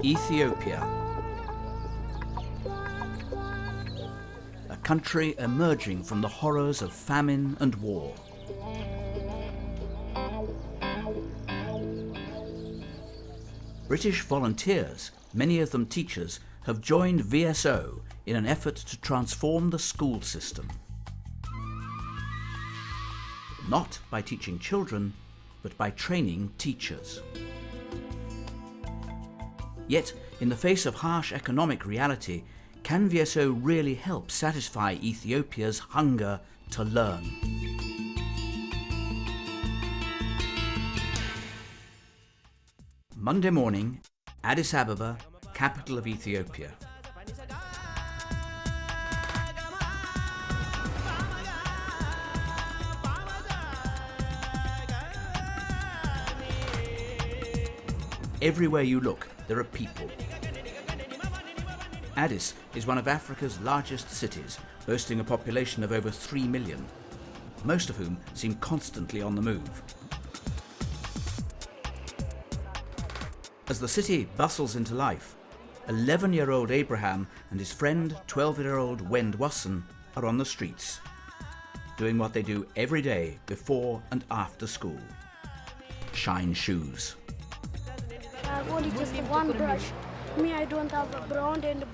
Ethiopia, a country emerging from the horrors of famine and war. British volunteers, many of them teachers, have joined VSO in an effort to transform the school system. Not by teaching children, but by training teachers. Yet, in the face of harsh economic reality, can VSO really help satisfy Ethiopia's hunger to learn? Monday morning, Addis Ababa, capital of Ethiopia. Everywhere you look, there are people. Addis is one of Africa's largest cities, boasting a population of over 3 million, most of whom seem constantly on the move. As the city bustles into life, 11-year-old Abraham and his friend 12-year-old Wendwassen are on the streets, doing what they do every day before and after school: shine shoes. I have only just one brush. Me, I don't have a brown and a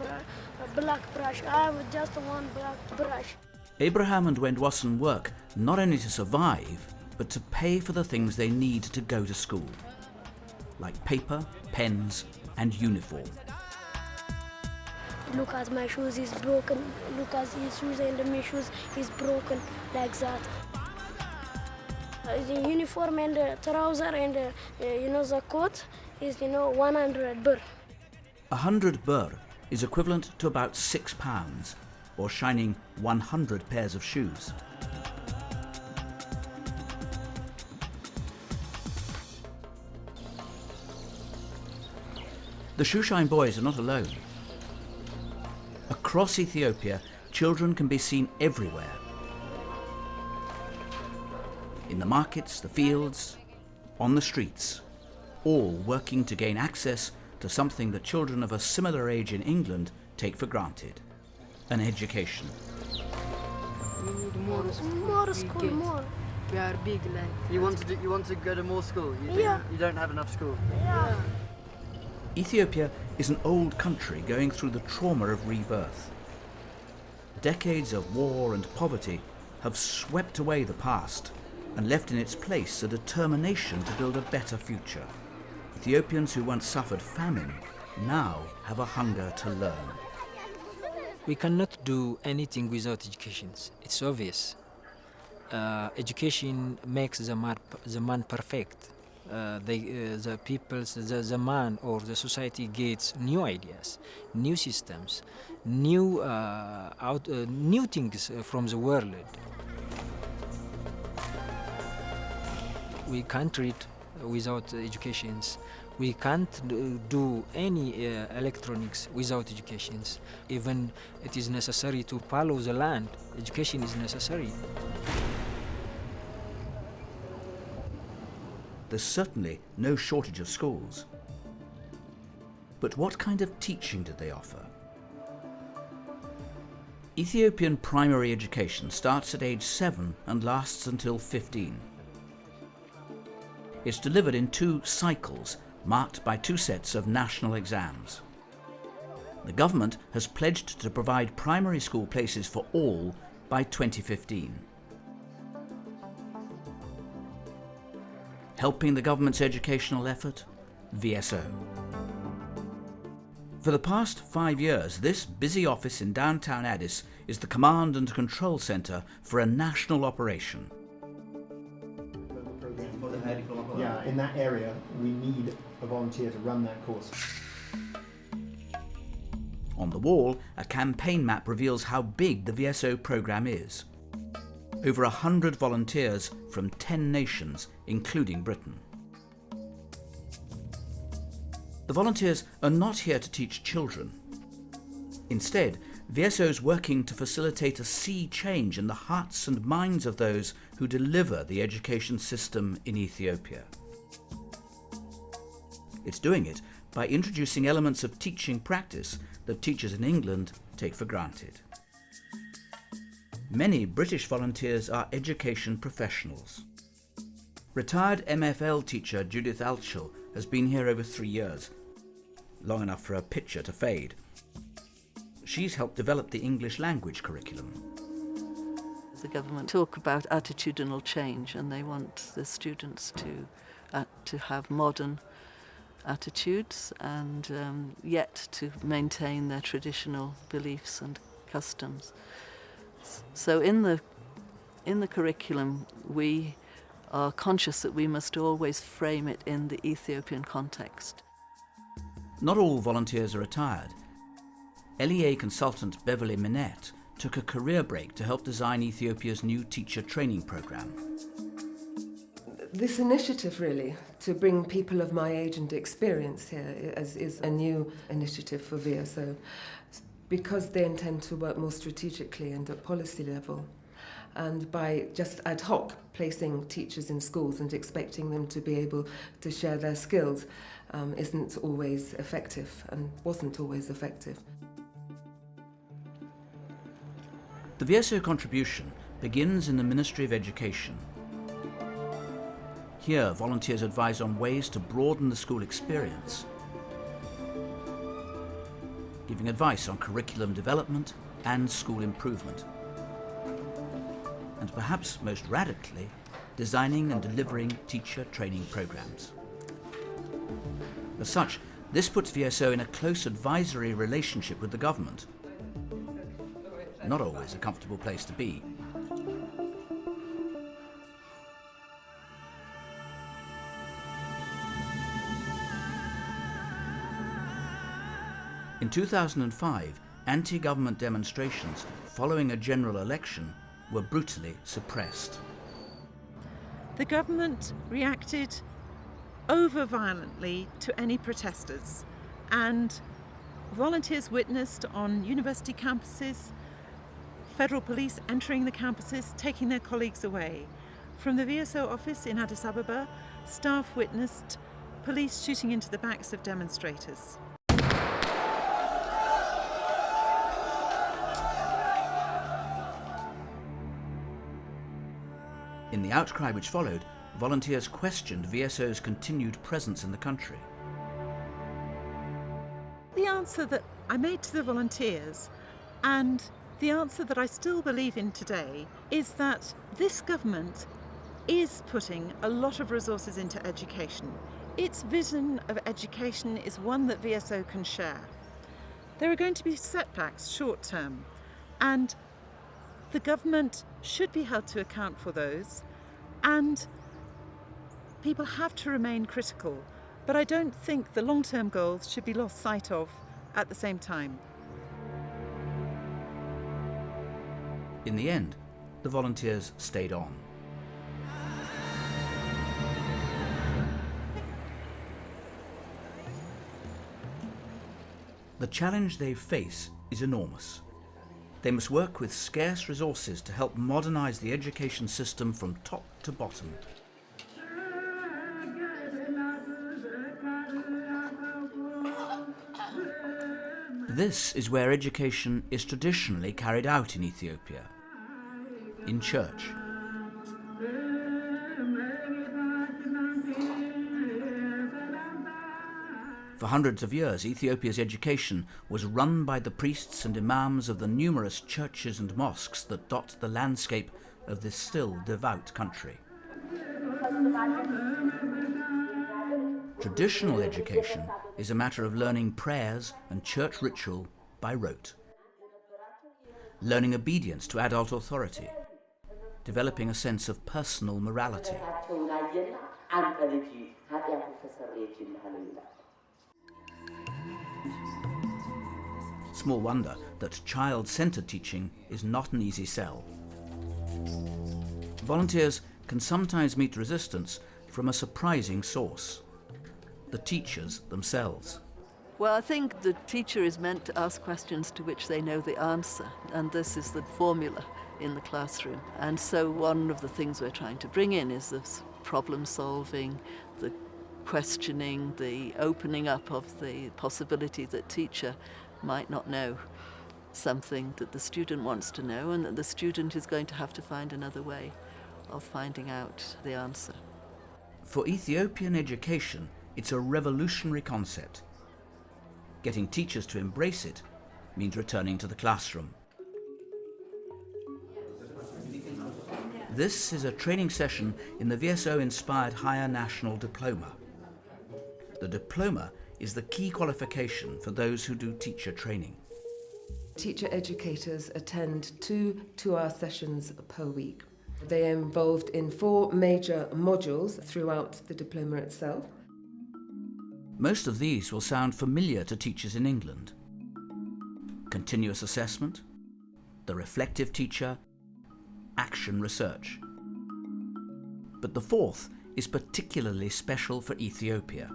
black brush. I have just one black brush. Abraham and Wendwassen work not only to survive, but to pay for the things they need to go to school, like paper, pens, and uniform. Look at my shoes, is broken. Look at his shoes and my shoes is broken, like that. The uniform and the trouser and the coat is 100 birr. 100 birr is equivalent to about £6, or shining 100 pairs of shoes. The shoeshine boys are not alone. Across Ethiopia, children can be seen everywhere. In the markets, the fields, on the streets, all working to gain access to something that children of a similar age in England take for granted: an education. We need more school. More school, more. We are big, like. You want to go to more school? Yeah. You don't have enough school? Yeah. Ethiopia is an old country going through the trauma of rebirth. Decades of war and poverty have swept away the past and left in its place a determination to build a better future. Ethiopians who once suffered famine now have a hunger to learn. We cannot do anything without education. It's obvious. Education makes the man perfect. The man or the society gets new ideas, new systems, new things from the world. We can't read without education. We can't do any electronics without education. Even it is necessary to follow the land, education is necessary. There's certainly no shortage of schools. But what kind of teaching do they offer? Ethiopian primary education starts at age 7 and lasts until 15. It's delivered in 2 cycles, marked by 2 sets of national exams. The government has pledged to provide primary school places for all by 2015. Helping the government's educational effort? VSO. For the past 5 years, this busy office in downtown Addis is the command and control centre for a national operation. Yeah, in that area, we need a volunteer to run that course. On the wall, a campaign map reveals how big the VSO programme is. Over 100 volunteers from 10 nations, including Britain. The volunteers are not here to teach children. Instead, VSO is working to facilitate a sea change in the hearts and minds of those who deliver the education system in Ethiopia. It's doing it by introducing elements of teaching practice that teachers in England take for granted. Many British volunteers are education professionals. Retired MFL teacher Judith Altschul has been here over 3 years, long enough for a picture to fade. She's helped develop the English language curriculum. The government talk about attitudinal change, and they want the students to have modern attitudes and yet to maintain their traditional beliefs and customs. So in the curriculum, we are conscious that we must always frame it in the Ethiopian context. Not all volunteers are retired. LEA consultant Beverly Minette took a career break to help design Ethiopia's new teacher training program. This initiative, really, to bring people of my age and experience here is a new initiative for VSO, because they intend to work more strategically and at policy level. And by just ad hoc placing teachers in schools and expecting them to be able to share their skills isn't always effective and wasn't always effective. The VSO contribution begins in the Ministry of Education. Here, volunteers advise on ways to broaden the school experience, giving advice on curriculum development and school improvement, and perhaps most radically, designing and delivering teacher training programs. As such, this puts VSO in a close advisory relationship with the government. Not always a comfortable place to be. In 2005, anti-government demonstrations following a general election were brutally suppressed. The government reacted over-violently to any protesters, and volunteers witnessed on university campuses federal police entering the campuses, taking their colleagues away. From the VSO office in Addis Ababa, staff witnessed police shooting into the backs of demonstrators. In the outcry which followed, volunteers questioned VSO's continued presence in the country. The answer that I made to the volunteers, and the answer that I still believe in today, is that this government is putting a lot of resources into education. Its vision of education is one that VSO can share. There are going to be setbacks short term, and the government should be held to account for those, and people have to remain critical, but I don't think the long-term goals should be lost sight of at the same time. In the end, the volunteers stayed on. The challenge they face is enormous. They must work with scarce resources to help modernise the education system from top to bottom. This is where education is traditionally carried out in Ethiopia, in church. For hundreds of years, Ethiopia's education was run by the priests and imams of the numerous churches and mosques that dot the landscape of this still devout country. Traditional education is a matter of learning prayers and church ritual by rote, learning obedience to adult authority, developing a sense of personal morality. Small wonder that child-centred teaching is not an easy sell. Volunteers can sometimes meet resistance from a surprising source: the teachers themselves. Well, I think the teacher is meant to ask questions to which they know the answer, and this is the formula in the classroom. And so one of the things we're trying to bring in is this problem solving, the questioning, the opening up of the possibility that teacher might not know something that the student wants to know, and that the student is going to have to find another way of finding out the answer. For Ethiopian education, it's a revolutionary concept. Getting teachers to embrace it means returning to the classroom. This is a training session in the VSO-inspired Higher National Diploma. The diploma is the key qualification for those who do teacher training. Teacher educators attend 2 2-hour sessions per week. They are involved in 4 major modules throughout the diploma itself. Most of these will sound familiar to teachers in England. Continuous assessment, the reflective teacher, action research. But the 4th is particularly special for Ethiopia.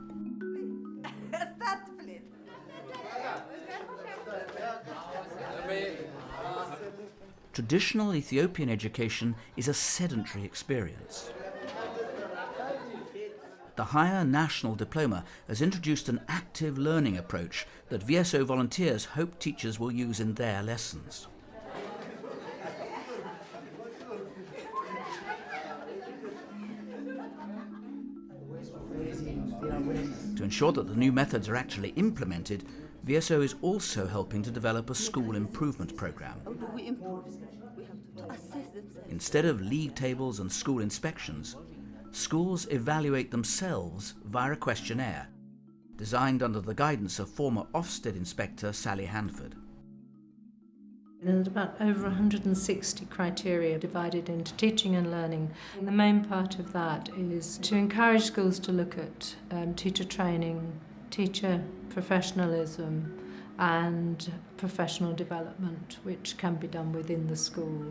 Traditional Ethiopian education is a sedentary experience. The Higher National Diploma has introduced an active learning approach that VSO volunteers hope teachers will use in their lessons. To ensure that the new methods are actually implemented, VSO is also helping to develop a school improvement program. Instead of league tables and school inspections, schools evaluate themselves via a questionnaire, designed under the guidance of former Ofsted inspector Sally Hanford. There's about over 160 criteria divided into teaching and learning. And the main part of that is to encourage schools to look at teacher training, teacher professionalism and professional development, which can be done within the school.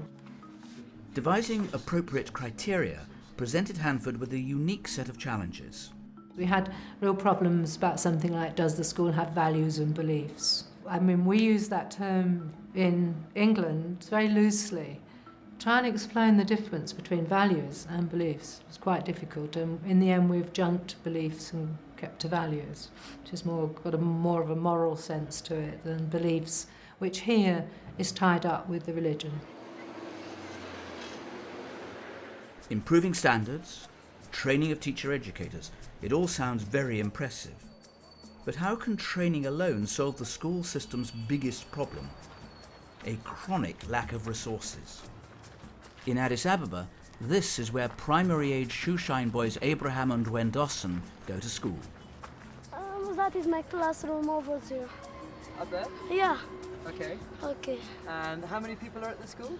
Devising appropriate criteria presented Hanford with a unique set of challenges. We had real problems about something like, does the school have values and beliefs? I mean, we use that term in England very loosely. Trying to explain the difference between values and beliefs was quite difficult, and in the end we've junked beliefs and kept to values, which is got more of a moral sense to it than beliefs, which here is tied up with the religion. Improving standards, training of teacher educators, it all sounds very impressive. But how can training alone solve the school system's biggest problem? A chronic lack of resources. In Addis Ababa, this is where primary-age shoeshine boys Abraham and Wendossen go to school. That is my classroom over there. Up there? Yeah. Okay. Okay. And how many people are at the school?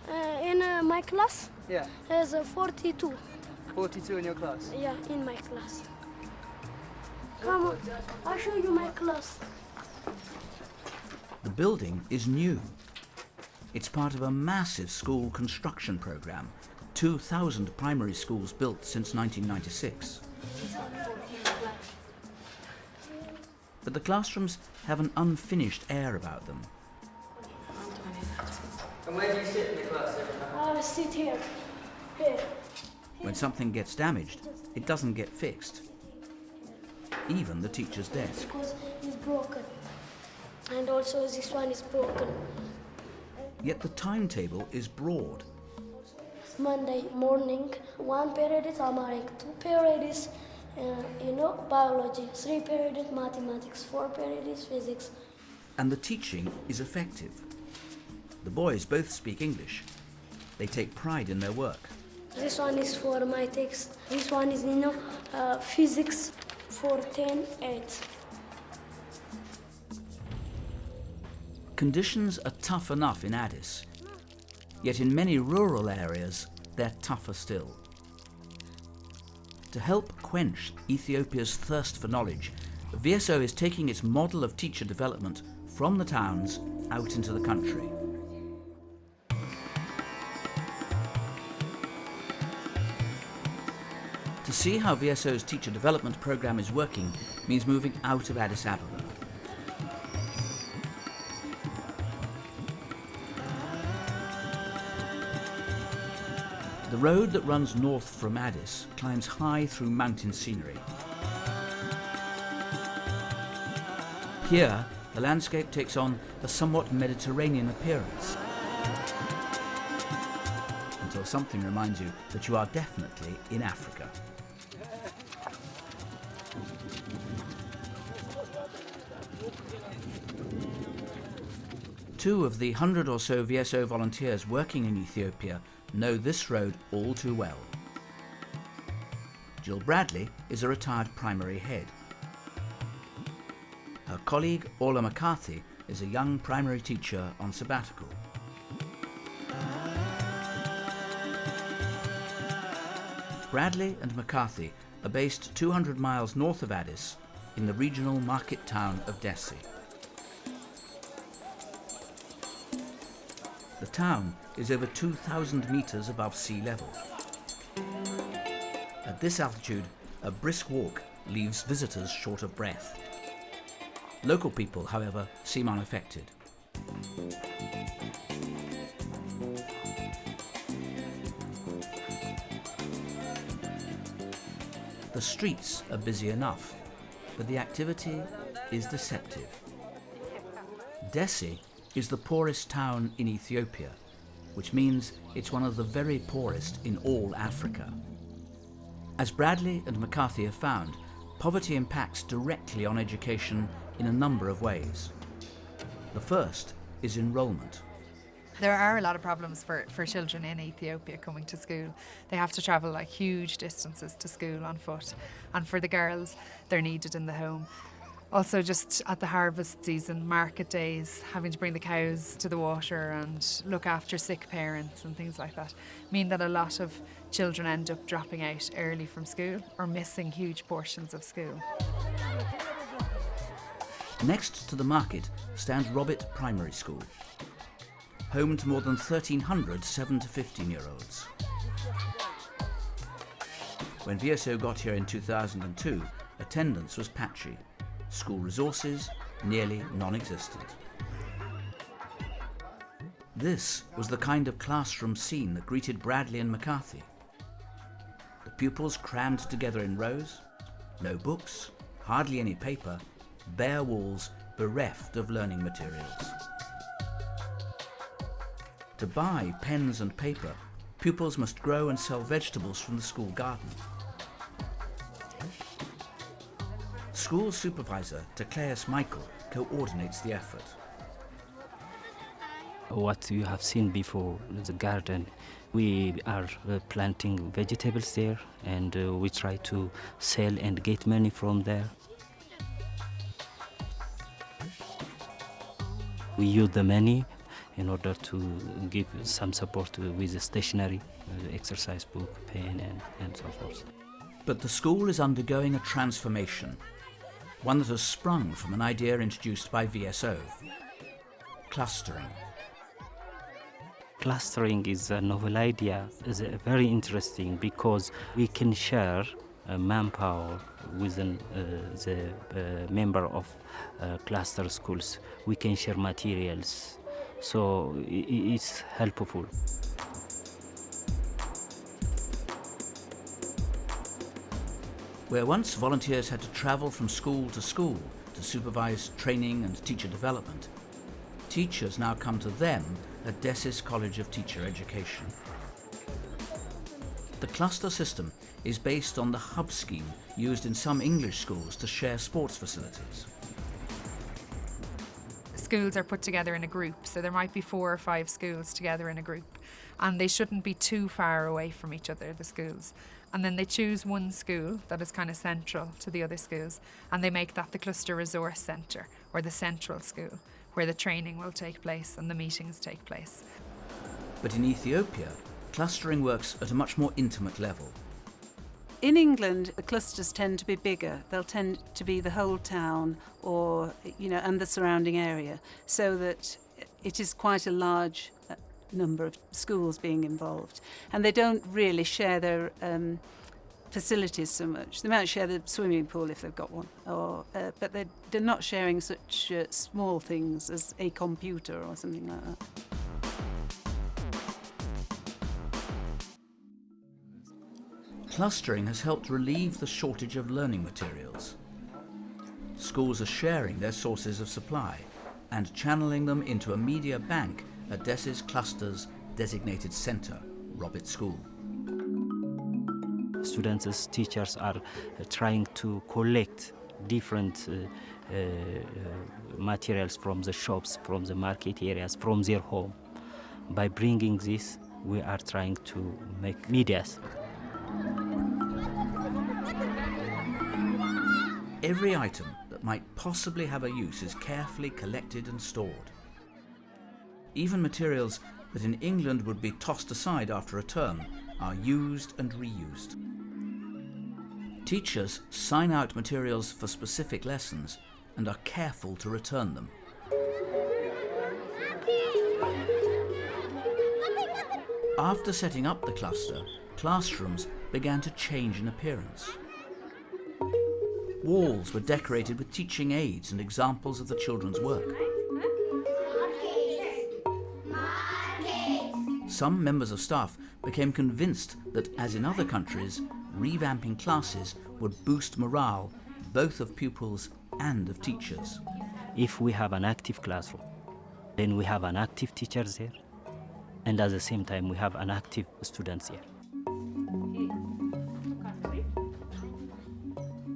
In my class, Yeah. there's 42. 42 in your class? Yeah, in my class. Come on, I'll show you my class. The building is new. It's part of a massive school construction program, 2,000 primary schools built since 1996. But the classrooms have an unfinished air about them. And where do you sit in the class every time? I'll sit here. Here. When something gets damaged, it doesn't get fixed. Even the teacher's desk. Because it's broken. And also this one is broken. Yet the timetable is broad. Monday morning, 1 period is Amharic, 2 period is biology, 3 period is mathematics, 4 period is physics. And the teaching is effective. The boys both speak English. They take pride in their work. This one is for my text. This one is, physics for 10-8. Conditions are tough enough in Addis, yet in many rural areas they're tougher still. To help quench Ethiopia's thirst for knowledge, VSO is taking its model of teacher development from the towns out into the country. To see how VSO's teacher development program is working means moving out of Addis Ababa. The road that runs north from Addis climbs high through mountain scenery. Here, the landscape takes on a somewhat Mediterranean appearance, until something reminds you that you are definitely in Africa. Two of the 100 or so VSO volunteers working in Ethiopia know this road all too well. Jill Bradley is a retired primary head. Her colleague, Orla McCarthy, is a young primary teacher on sabbatical. Bradley and McCarthy are based 200 miles north of Addis in the regional market town of Dessie. The town is over 2,000 metres above sea level. At this altitude, a brisk walk leaves visitors short of breath. Local people, however, seem unaffected. The streets are busy enough, but the activity is deceptive. Dessie is the poorest town in Ethiopia, which means it's one of the very poorest in all Africa. As Bradley and McCarthy have found, poverty impacts directly on education in a number of ways. The first is enrolment. There are a lot of problems for children in Ethiopia coming to school. They have to travel like huge distances to school on foot, and for the girls, they're needed in the home. Also, just at the harvest season, market days, having to bring the cows to the water and look after sick parents and things like that mean that a lot of children end up dropping out early from school or missing huge portions of school. Next to the market stands Robert Primary School, home to more than 1,300 7 to 15-year-olds. When VSO got here in 2002, attendance was patchy. School resources nearly non-existent. This was the kind of classroom scene that greeted Bradley and McCarthy. The pupils crammed together in rows, no books, hardly any paper, bare walls bereft of learning materials. To buy pens and paper, pupils must grow and sell vegetables from the school garden. School supervisor Tecleus Michael coordinates the effort. What you have seen before, the garden, we are planting vegetables there, and we try to sell and get money from there. We use the money in order to give some support with the stationery, exercise book, pen, and so forth. But the school is undergoing a transformation, one that has sprung from an idea introduced by VSO, clustering. Clustering is a novel idea, is very interesting because we can share manpower within the member of cluster schools. We can share materials, so it's helpful. Where once volunteers had to travel from school to supervise training and teacher development, teachers now come to them at Dessie's College of Teacher Education. The cluster system is based on the hub scheme used in some English schools to share sports facilities. Schools are put together in a group, so there might be 4 or 5 schools together in a group, and they shouldn't be too far away from each other, the schools. And then they choose one school that is kind of central to the other schools, and they make that the cluster resource centre, or the central school, where the training will take place and the meetings take place. But in Ethiopia, clustering works at a much more intimate level. In England, the clusters tend to be bigger. They'll tend to be the whole town or, and the surrounding area, so that it is quite a large number of schools being involved. And they don't really share their facilities so much. They might share the swimming pool if they've got one, but they're not sharing such small things as a computer or something like that. Clustering has helped relieve the shortage of learning materials. schools are sharing their sources of supply and channeling them into a media bank at Dessie's cluster's designated centre, Robert School. Students, teachers are trying to collect different materials from the shops, from the market areas, from their home. By bringing this, we are trying to make medias. Every item that might possibly have a use is carefully collected and stored. Even materials that in England would be tossed aside after a term are used and reused. Teachers sign out materials for specific lessons and are careful to return them. After setting up the cluster, classrooms began to change in appearance. Walls were decorated with teaching aids and examples of the children's work. Some members of staff became convinced that, as in other countries, revamping classes would boost morale both of pupils and of teachers. If we have an active classroom, then we have an active teacher there, and at the same time we have an active students here.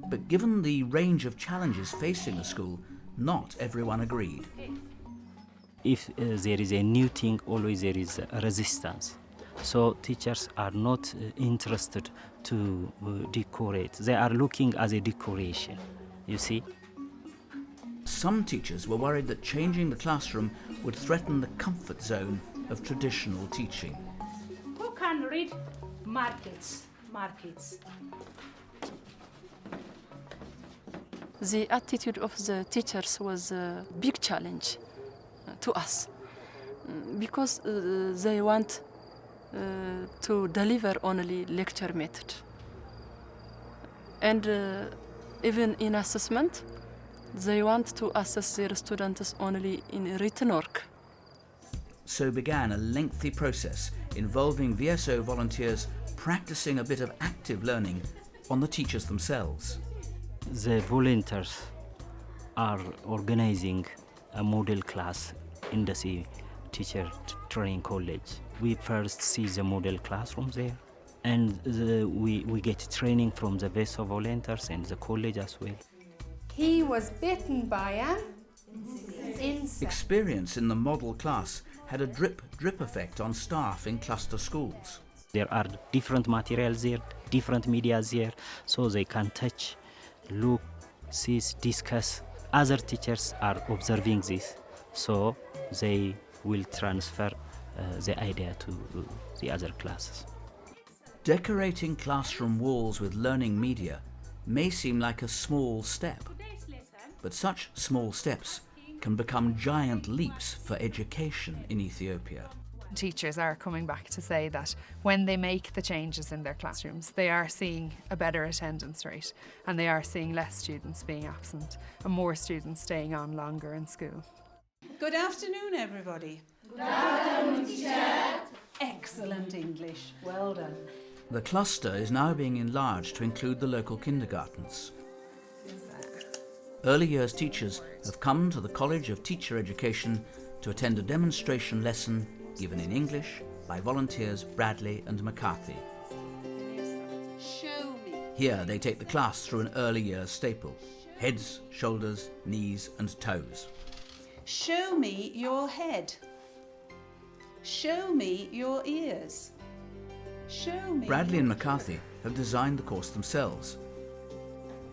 But given the range of challenges facing the school, not everyone agreed. If there is a new thing, always there is a resistance. So teachers are not interested to decorate. They are looking as a decoration, you see. Some teachers were worried that changing the classroom would threaten the comfort zone of traditional teaching. Who can read markets? The attitude of the teachers was a big challenge to us because they want to deliver only lecture method. And even in assessment, they want to assess their students only in written work. So began a lengthy process involving VSO volunteers practicing a bit of active learning on the teachers themselves. The volunteers are organizing a model class in Dessie Teacher Training College. We first see the model classroom there, and we get training from the VSO volunteers and the college as well. He was bitten by an insect. Experience in the model class had a drip effect on staff in cluster schools. There are different materials there, different media there, so they can touch, look, see, discuss. Other teachers are observing this, so they will transfer the idea to the other classes. Decorating classroom walls with learning media may seem like a small step, but such small steps can become giant leaps for education in Ethiopia. Teachers are coming back to say that when they make the changes in their classrooms, they are seeing a better attendance rate and they are seeing less students being absent and more students staying on longer in school. Good afternoon, everybody. Good afternoon, teacher. Excellent English. Well done. The cluster is now being enlarged to include the local kindergartens. Early years teachers have come to the College of Teacher Education to attend a demonstration lesson given in English by volunteers Bradley and McCarthy. Show me. Here they take the class through an early years staple: heads, shoulders, knees and toes. Show me your head. Show me your ears. Show me. Bradley and McCarthy have designed the course themselves,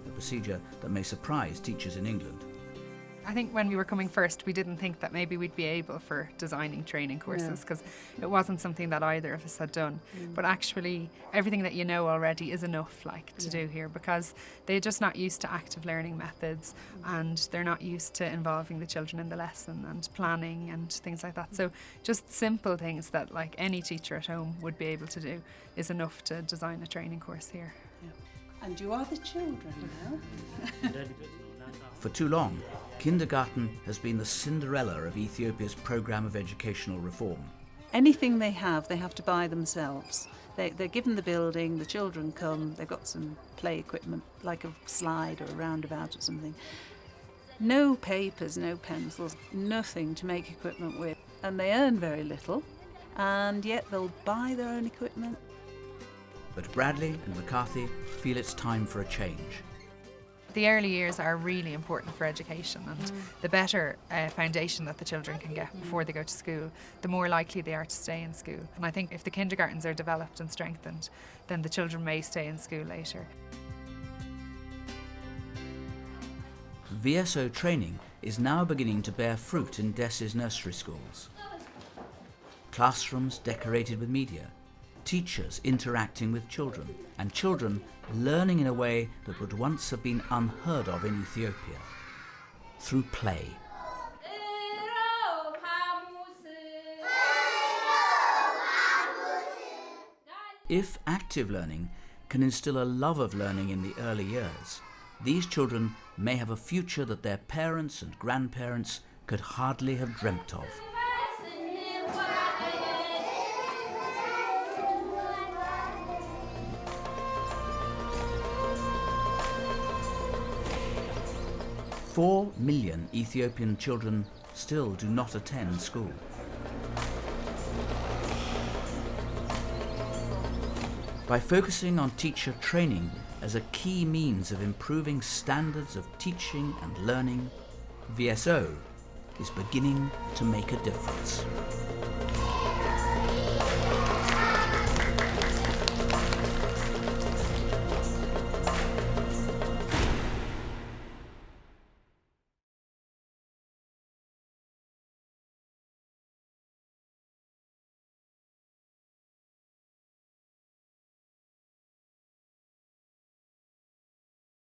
a procedure that may surprise teachers in England. I think when we were coming first, we didn't think that maybe we'd be able for designing training courses because it wasn't something that either of us had done. But actually, everything that you know already is enough to do here because they're just not used to active learning methods and they're not used to involving the children in the lesson and planning and things like that. So just simple things that like any teacher at home would be able to do is enough to design a training course here. And you are the children now. For too long, kindergarten has been the Cinderella of Ethiopia's programme of educational reform. Anything they have to buy themselves. They're given the building, the children come, they've got some play equipment like a slide or a roundabout or something. No papers, no pencils, nothing to make equipment with. And they earn very little, and yet they'll buy their own equipment. But Bradley and McCarthy feel it's time for a change. The early years are really important for education, and the better foundation that the children can get before they go to school, the more likely they are to stay in school. And I think if the kindergartens are developed and strengthened, then the children may stay in school later. VSO training is now beginning to bear fruit in Dessie's nursery schools. Classrooms decorated with media, teachers interacting with children, and children learning in a way that would once have been unheard of in Ethiopia, through play. If active learning can instill a love of learning in the early years, these children may have a future that their parents and grandparents could hardly have dreamt of. Four million Ethiopian children still do not attend school. By focusing on teacher training as a key means of improving standards of teaching and learning, VSO is beginning to make a difference.